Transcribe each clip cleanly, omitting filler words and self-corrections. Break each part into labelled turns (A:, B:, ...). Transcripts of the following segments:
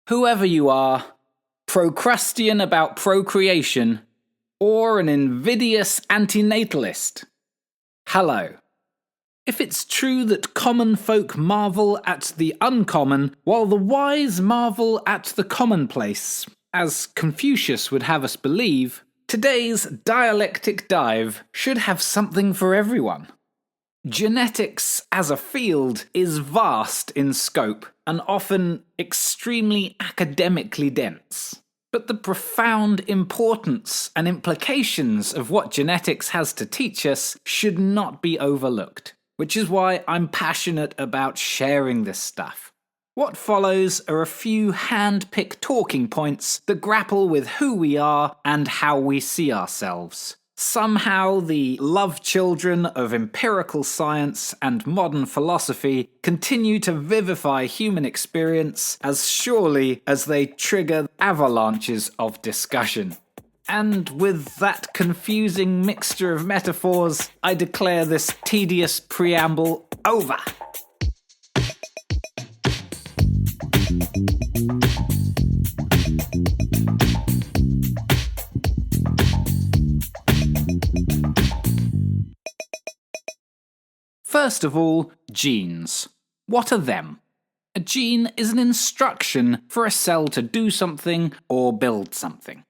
A: Whoever you are, Procrustean about procreation, or an invidious antinatalist. Hello. If it's true that common folk marvel at the uncommon, while the wise marvel at the commonplace, as Confucius would have us believe, today's dialectic dive should have something for everyone. Genetics as a field is vast in scope and often extremely academically dense. But the profound importance and implications of what genetics has to teach us should not be overlooked, which is why I'm passionate about sharing this stuff. What follows are a few hand-picked talking points that grapple with who we are and how we see ourselves. Somehow the love children of empirical science and modern philosophy continue to vivify human experience as surely as they trigger avalanches of discussion. And with that confusing mixture of metaphors, I declare this tedious preamble over. First of all, genes. What are them? A gene is an instruction for a cell to do something or build something.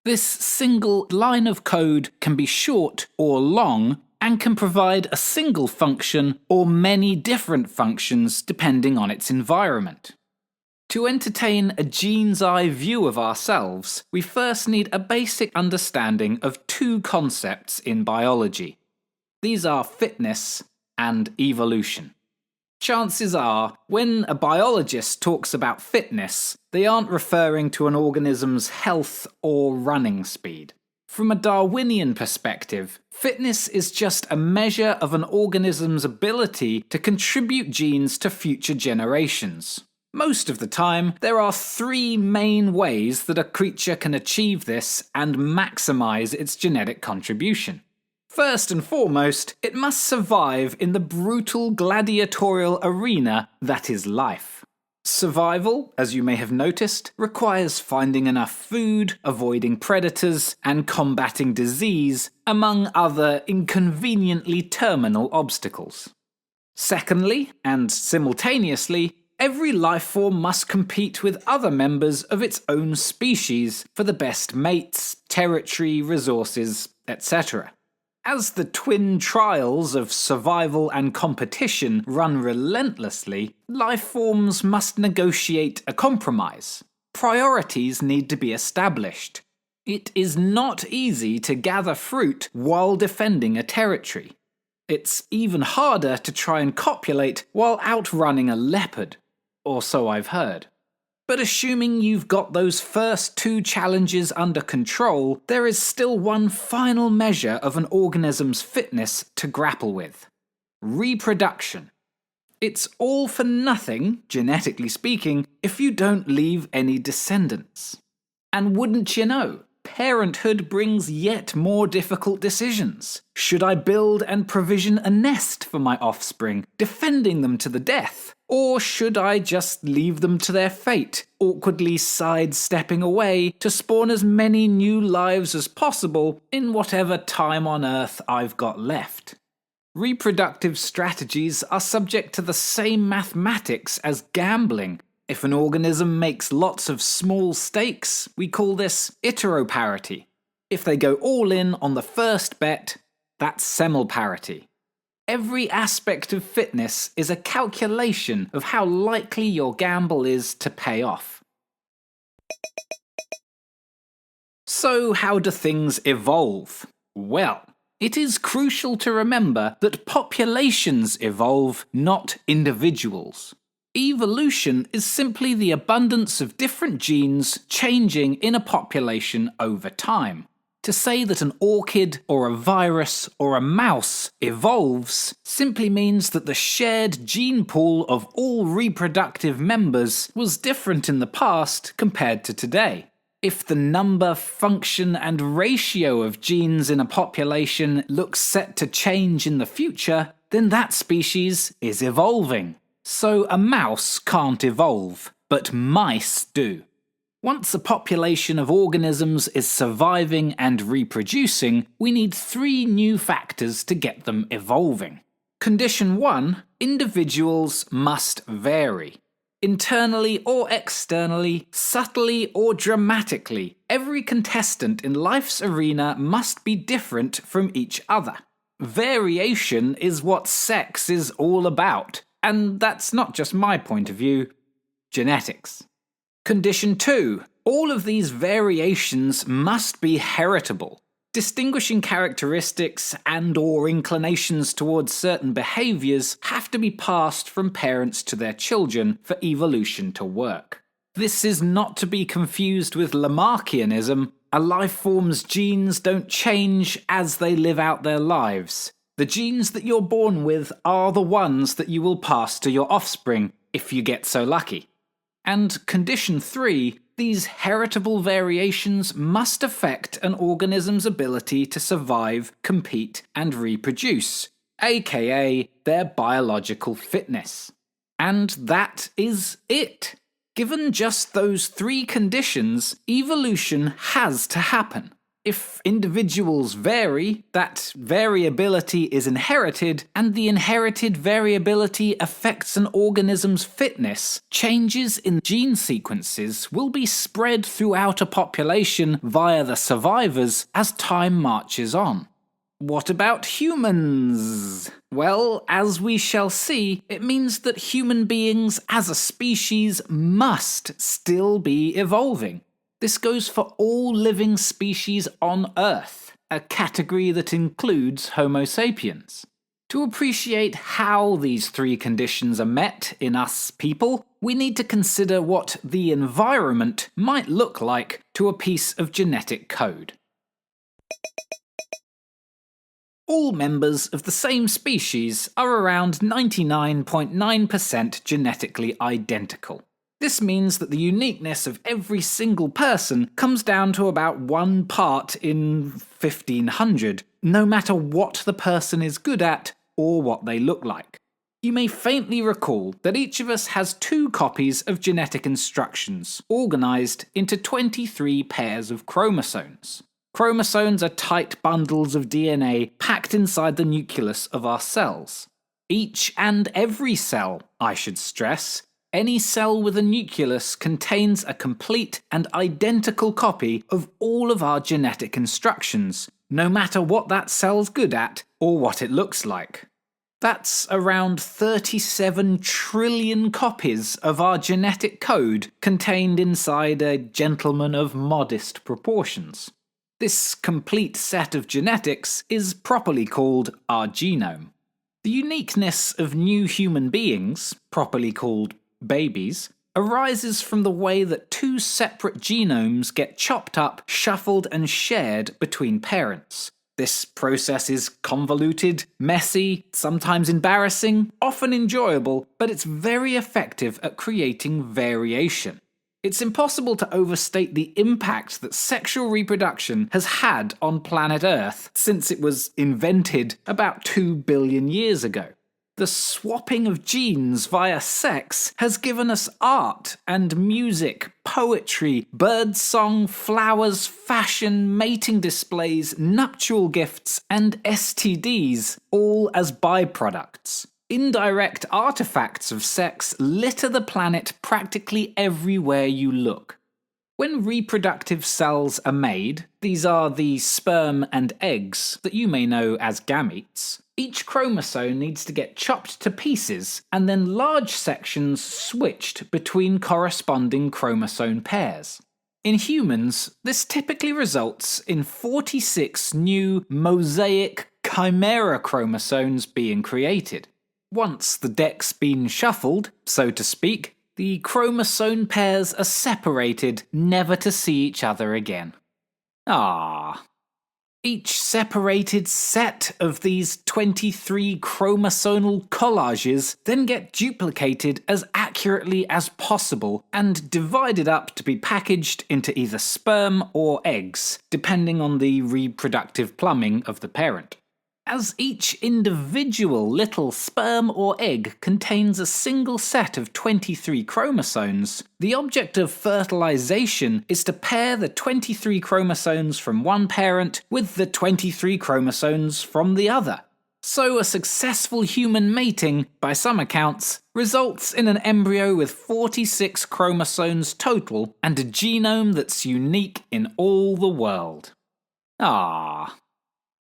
A: This single line of code can be short or long and can provide a single function or many different functions depending on its environment. To entertain a gene's eye view of ourselves, we first need a basic understanding of two concepts in biology. These are fitness and evolution. Chances are, when a biologist talks about fitness, they aren't referring to an organism's health or running speed. From a Darwinian perspective, fitness is just a measure of an organism's ability to contribute genes to future generations. Most of the time, there are three main ways that a creature can achieve this and maximize its genetic contribution. First and foremost, it must survive in the brutal gladiatorial arena that is life. Survival, as you may have noticed, requires finding enough food, avoiding predators, and combating disease, among other inconveniently terminal obstacles. Secondly, and simultaneously, every life form must compete with other members of its own species for the best mates, territory, resources, etc. As the twin trials of survival and competition run relentlessly, life forms must negotiate a compromise. Priorities need to be established. It is not easy to gather fruit while defending a territory. It's even harder to try and copulate while outrunning a leopard, or so I've heard. But assuming you've got those first two challenges under control, there is still one final measure of an organism's fitness to grapple with: reproduction. It's all for nothing, genetically speaking, if you don't leave any descendants. And wouldn't you know, parenthood brings yet more difficult decisions. Should I build and provision a nest for my offspring, defending them to the death? Or should I just leave them to their fate, awkwardly sidestepping away to spawn as many new lives as possible in whatever time on Earth I've got left? Reproductive strategies are subject to the same mathematics as gambling. If an organism makes lots of small stakes, we call this iteroparity. If they go all in on the first bet, that's semelparity. Every aspect of fitness is a calculation of how likely your gamble is to pay off. So how do things evolve? Well, it is crucial to remember that populations evolve, not individuals. Evolution is simply the abundance of different genes changing in a population over time. To say that an orchid or a virus or a mouse evolves simply means that the shared gene pool of all reproductive members was different in the past compared to today. If the number, function, and ratio of genes in a population looks set to change in the future, then that species is evolving. So a mouse can't evolve, but mice do. Once a population of organisms is surviving and reproducing, we need 3 new factors to get them evolving. Condition 1, individuals must vary. Internally or externally, subtly or dramatically, every contestant in life's arena must be different from each other. Variation is what sex is all about, and that's not just my point of view. Genetics. Condition 2. All of these variations must be heritable. Distinguishing characteristics and/or inclinations towards certain behaviors have to be passed from parents to their children for evolution to work. This is not to be confused with Lamarckianism. A life form's genes don't change as they live out their lives. The genes that you're born with are the ones that you will pass to your offspring, if you get so lucky. And condition 3, these heritable variations must affect an organism's ability to survive, compete, and reproduce, aka their biological fitness. And that is it. Given just those 3 conditions, evolution has to happen. If individuals vary, that variability is inherited, and the inherited variability affects an organism's fitness, changes in gene sequences will be spread throughout a population via the survivors as time marches on. What about humans? Well, as we shall see, it means that human beings as a species must still be evolving. This goes for all living species on Earth, a category that includes Homo sapiens. To appreciate how these 3 conditions are met in us people, we need to consider what the environment might look like to a piece of genetic code. All members of the same species are around 99.9% genetically identical. This means that the uniqueness of every single person comes down to about 1 part in 1500, no matter what the person is good at or what they look like. You may faintly recall that each of us has 2 copies of genetic instructions, organised into 23 pairs of chromosomes. Chromosomes are tight bundles of DNA packed inside the nucleus of our cells. Each and every cell, I should stress, any cell with a nucleus contains a complete and identical copy of all of our genetic instructions, no matter what that cell's good at or what it looks like. That's around 37 trillion copies of our genetic code contained inside a gentleman of modest proportions. This complete set of genetics is properly called our genome. The uniqueness of new human beings, properly called babies, arises from the way that 2 separate genomes get chopped up, shuffled, and shared between parents. This process is convoluted, messy, sometimes embarrassing, often enjoyable, but it's very effective at creating variation. It's impossible to overstate the impact that sexual reproduction has had on planet Earth since it was invented about 2 billion years ago. The swapping of genes via sex has given us art and music, poetry, birdsong, flowers, fashion, mating displays, nuptial gifts, and STDs, all as byproducts. Indirect artifacts of sex litter the planet practically everywhere you look. When reproductive cells are made, these are the sperm and eggs that you may know as gametes. Each chromosome needs to get chopped to pieces and then large sections switched between corresponding chromosome pairs. In humans, this typically results in 46 new mosaic chimera chromosomes being created. Once the deck's been shuffled, so to speak, the chromosome pairs are separated, never to see each other again. Each separated set of these 23 chromosomal collages then get duplicated as accurately as possible and divided up to be packaged into either sperm or eggs, depending on the reproductive plumbing of the parent. As each individual little sperm or egg contains a single set of 23 chromosomes, the object of fertilization is to pair the 23 chromosomes from one parent with the 23 chromosomes from the other. So a successful human mating, by some accounts, results in an embryo with 46 chromosomes total and a genome that's unique in all the world. Ah.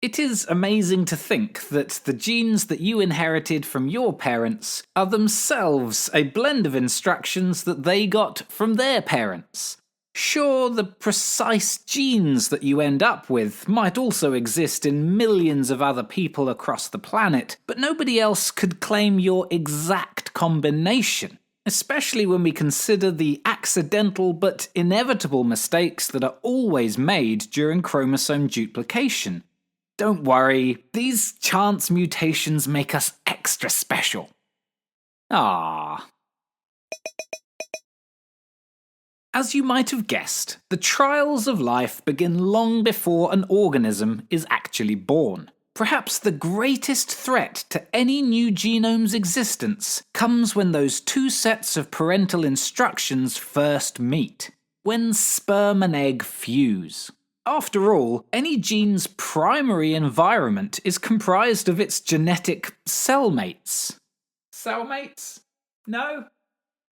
A: It is amazing to think that the genes that you inherited from your parents are themselves a blend of instructions that they got from their parents. Sure, the precise genes that you end up with might also exist in millions of other people across the planet, but nobody else could claim your exact combination, especially when we consider the accidental but inevitable mistakes that are always made during chromosome duplication. Don't worry, these chance mutations make us extra special. Ah. As you might have guessed, the trials of life begin long before an organism is actually born. Perhaps the greatest threat to any new genome's existence comes when those two sets of parental instructions first meet, when sperm and egg fuse. After all, any gene's primary environment is comprised of its genetic cellmates. Cellmates? No?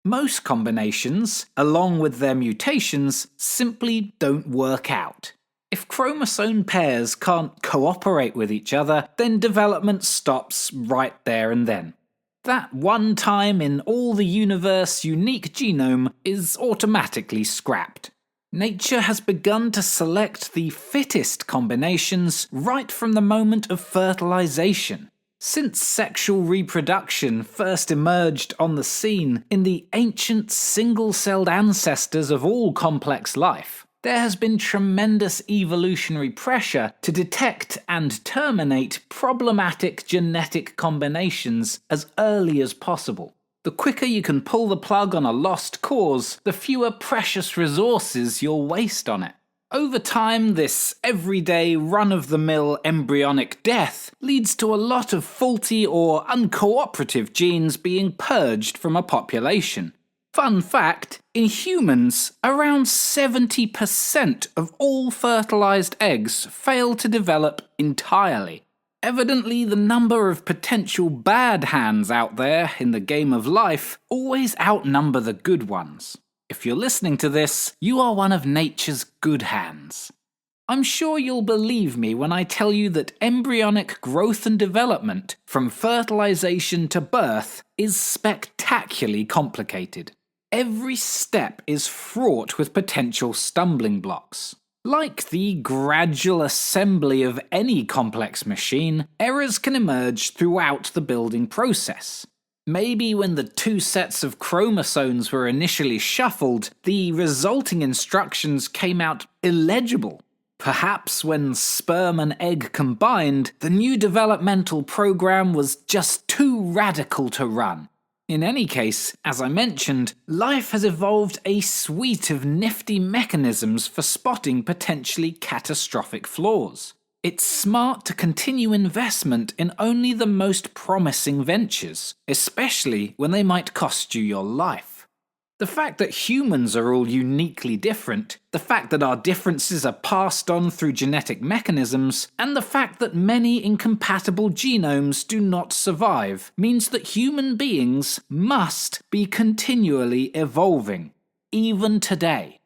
A: Most combinations, along with their mutations, simply don't work out. If chromosome pairs can't cooperate with each other, then development stops right there and then. That one time in all the universe unique genome is automatically scrapped. Nature has begun to select the fittest combinations right from the moment of fertilization. Since sexual reproduction first emerged on the scene in the ancient single-celled ancestors of all complex life, there has been tremendous evolutionary pressure to detect and terminate problematic genetic combinations as early as possible. The quicker you can pull the plug on a lost cause, the fewer precious resources you'll waste on it. Over time, this everyday run-of-the-mill embryonic death leads to a lot of faulty or uncooperative genes being purged from a population. Fun fact, in humans, around 70% of all fertilized eggs fail to develop entirely. Evidently, the number of potential bad hands out there in the game of life always outnumber the good ones. If you're listening to this, you are one of nature's good hands. I'm sure you'll believe me when I tell you that embryonic growth and development, from fertilization to birth, is spectacularly complicated. Every step is fraught with potential stumbling blocks. Like the gradual assembly of any complex machine, errors can emerge throughout the building process. Maybe when the two sets of chromosomes were initially shuffled, the resulting instructions came out illegible. Perhaps when sperm and egg combined, the new developmental program was just too radical to run. In any case, as I mentioned, life has evolved a suite of nifty mechanisms for spotting potentially catastrophic flaws. It's smart to continue investment in only the most promising ventures, especially when they might cost you your life. The fact that humans are all uniquely different, the fact that our differences are passed on through genetic mechanisms, and the fact that many incompatible genomes do not survive, means that human beings must be continually evolving, even today.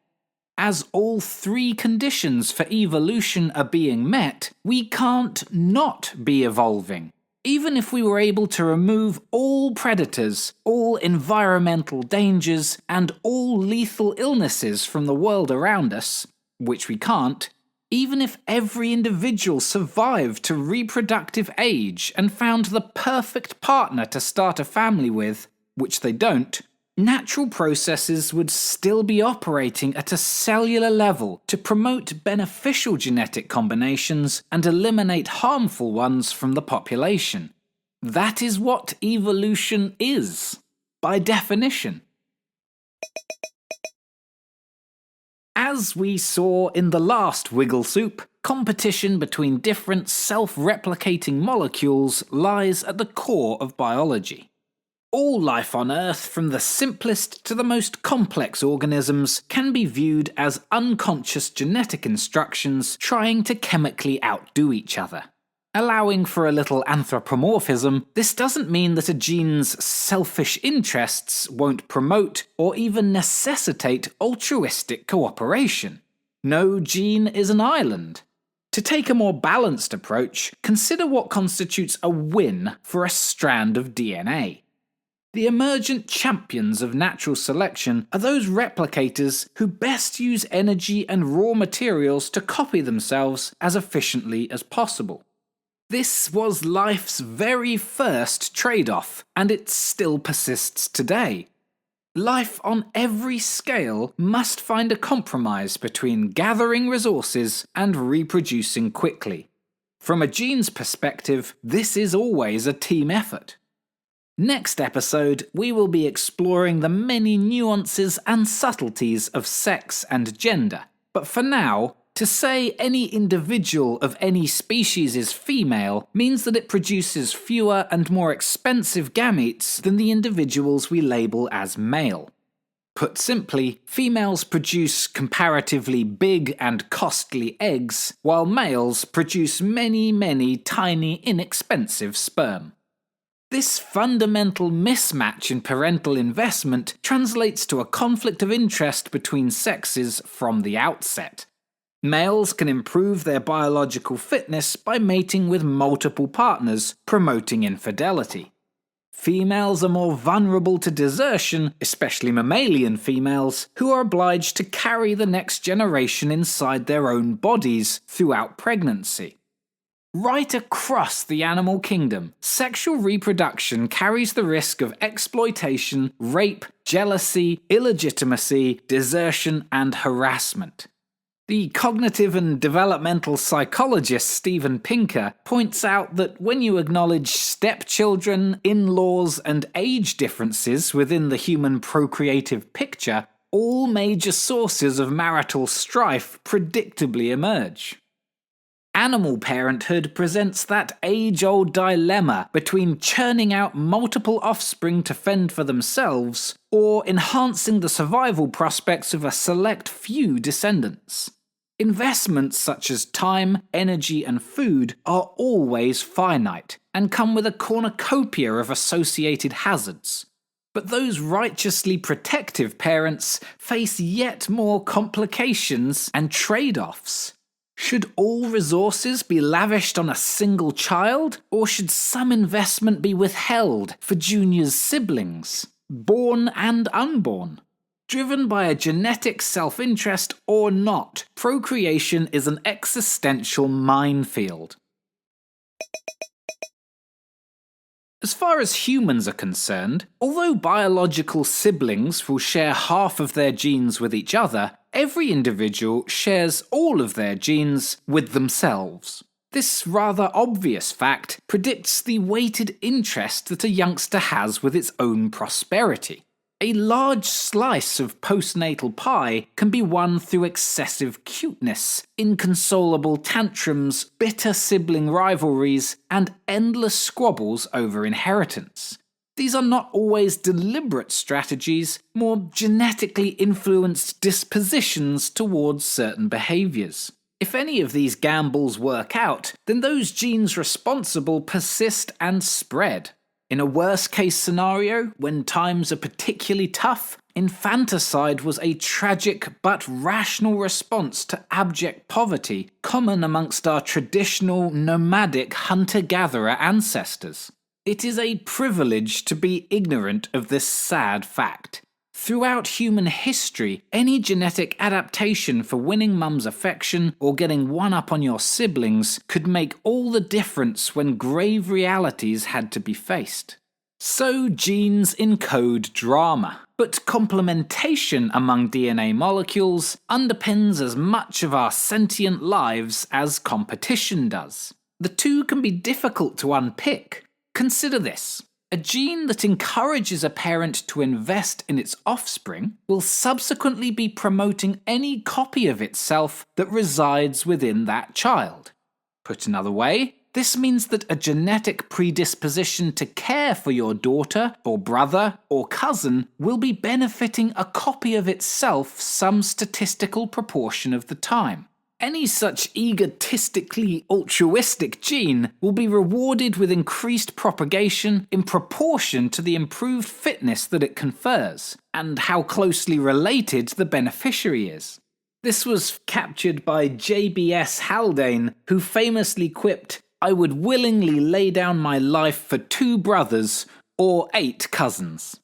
A: As all three conditions for evolution are being met, we can't not be evolving. Even if we were able to remove all predators, all environmental dangers, and all lethal illnesses from the world around us, which we can't, even if every individual survived to reproductive age and found the perfect partner to start a family with, which they don't, natural processes would still be operating at a cellular level to promote beneficial genetic combinations and eliminate harmful ones from the population. That is what evolution is, by definition. As we saw in the last Wiggle Soup, competition between different self-replicating molecules lies at the core of biology. All life on Earth, from the simplest to the most complex organisms, can be viewed as unconscious genetic instructions trying to chemically outdo each other. Allowing for a little anthropomorphism, this doesn't mean that a gene's selfish interests won't promote or even necessitate altruistic cooperation. No gene is an island. To take a more balanced approach, consider what constitutes a win for a strand of DNA. The emergent champions of natural selection are those replicators who best use energy and raw materials to copy themselves as efficiently as possible. This was life's very first trade-off, and it still persists today. Life on every scale must find a compromise between gathering resources and reproducing quickly. From a gene's perspective, this is always a team effort. Next episode, we will be exploring the many nuances and subtleties of sex and gender. But for now, to say any individual of any species is female means that it produces fewer and more expensive gametes than the individuals we label as male. Put simply, females produce comparatively big and costly eggs, while males produce many tiny, inexpensive sperm. This fundamental mismatch in parental investment translates to a conflict of interest between sexes from the outset. Males can improve their biological fitness by mating with multiple partners, promoting infidelity. Females are more vulnerable to desertion, especially mammalian females, who are obliged to carry the next generation inside their own bodies throughout pregnancy. Right across the animal kingdom, sexual reproduction carries the risk of exploitation, rape, jealousy, illegitimacy, desertion, and harassment. The cognitive and developmental psychologist Steven Pinker points out that when you acknowledge stepchildren, in-laws, and age differences within the human procreative picture, all major sources of marital strife predictably emerge. Animal parenthood presents that age-old dilemma between churning out multiple offspring to fend for themselves or enhancing the survival prospects of a select few descendants. Investments such as time, energy, and food are always finite and come with a cornucopia of associated hazards. But those righteously protective parents face yet more complications and trade-offs. Should all resources be lavished on a single child, or should some investment be withheld for Junior's siblings, born and unborn? Driven by a genetic self-interest or not, procreation is an existential minefield. As far as humans are concerned, although biological siblings will share half of their genes with each other, every individual shares all of their genes with themselves. This rather obvious fact predicts the weighted interest that a youngster has with its own prosperity. A large slice of postnatal pie can be won through excessive cuteness, inconsolable tantrums, bitter sibling rivalries, and endless squabbles over inheritance. These are not always deliberate strategies, more genetically influenced dispositions towards certain behaviours. If any of these gambles work out, then those genes responsible persist and spread. In a worst-case scenario, when times are particularly tough, infanticide was a tragic but rational response to abject poverty common amongst our traditional nomadic hunter-gatherer ancestors. It is a privilege to be ignorant of this sad fact. Throughout human history, any genetic adaptation for winning mum's affection or getting one up on your siblings could make all the difference when grave realities had to be faced. So genes encode drama, but complementation among DNA molecules underpins as much of our sentient lives as competition does. The two can be difficult to unpick. Consider this. A gene that encourages a parent to invest in its offspring will subsequently be promoting any copy of itself that resides within that child. Put another way, this means that a genetic predisposition to care for your daughter, or brother, or cousin will be benefiting a copy of itself some statistical proportion of the time. Any such egotistically altruistic gene will be rewarded with increased propagation in proportion to the improved fitness that it confers, and how closely related the beneficiary is. This was captured by JBS Haldane, who famously quipped, "I would willingly lay down my life for 2 brothers or 8 cousins."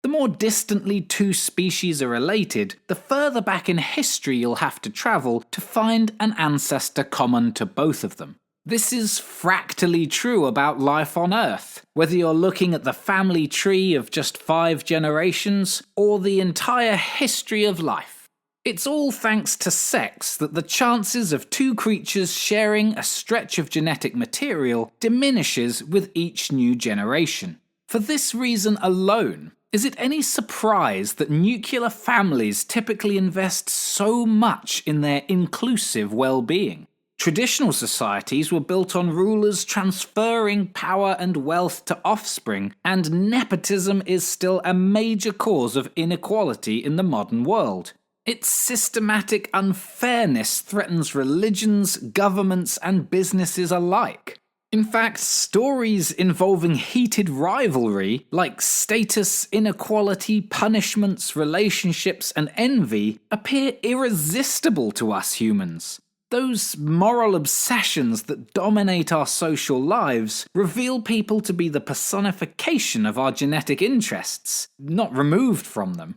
A: The more distantly 2 species are related, the further back in history you'll have to travel to find an ancestor common to both of them. This is fractally true about life on Earth, whether you're looking at the family tree of just 5 generations or the entire history of life. It's all thanks to sex that the chances of 2 creatures sharing a stretch of genetic material diminishes with each new generation. For this reason alone, is it any surprise that nuclear families typically invest so much in their inclusive well-being? Traditional societies were built on rulers transferring power and wealth to offspring, and nepotism is still a major cause of inequality in the modern world. Its systematic unfairness threatens religions, governments, and businesses alike. In fact, stories involving heated rivalry, like status, inequality, punishments, relationships, and envy, appear irresistible to us humans. Those moral obsessions that dominate our social lives reveal people to be the personification of our genetic interests, not removed from them.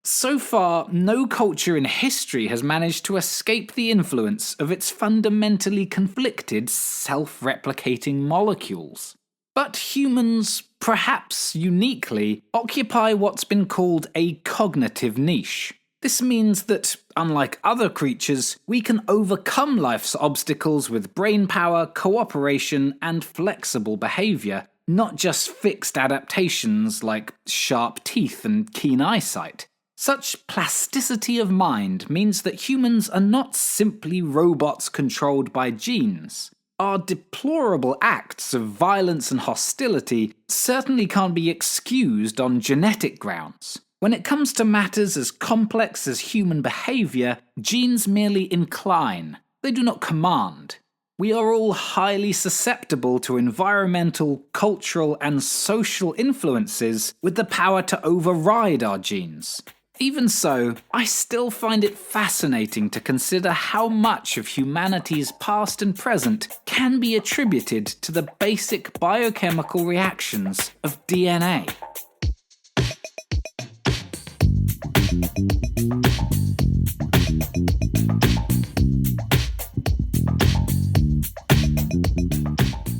A: So far, no culture in history has managed to escape the influence of its fundamentally conflicted, self-replicating molecules. But humans, perhaps uniquely, occupy what's been called a cognitive niche. This means that, unlike other creatures, we can overcome life's obstacles with brain power, cooperation, and flexible behavior, not just fixed adaptations like sharp teeth and keen eyesight. Such plasticity of mind means that humans are not simply robots controlled by genes. Our deplorable acts of violence and hostility certainly can't be excused on genetic grounds. When it comes to matters as complex as human behavior, genes merely incline. They do not command. We are all highly susceptible to environmental, cultural, and social influences with the power to override our genes. Even so, I still find it fascinating to consider how much of humanity's past and present can be attributed to the basic biochemical reactions of DNA.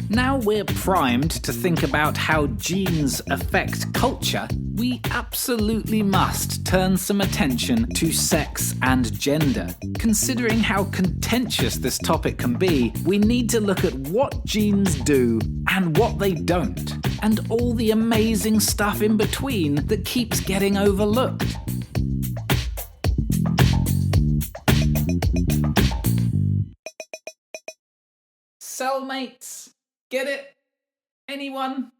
A: Now we're primed to think about how genes affect culture, we absolutely must turn some attention to sex and gender. Considering how contentious this topic can be, we need to look at what genes do and what they don't, and all the amazing stuff in between that keeps getting overlooked. Cellmates, get it? Anyone?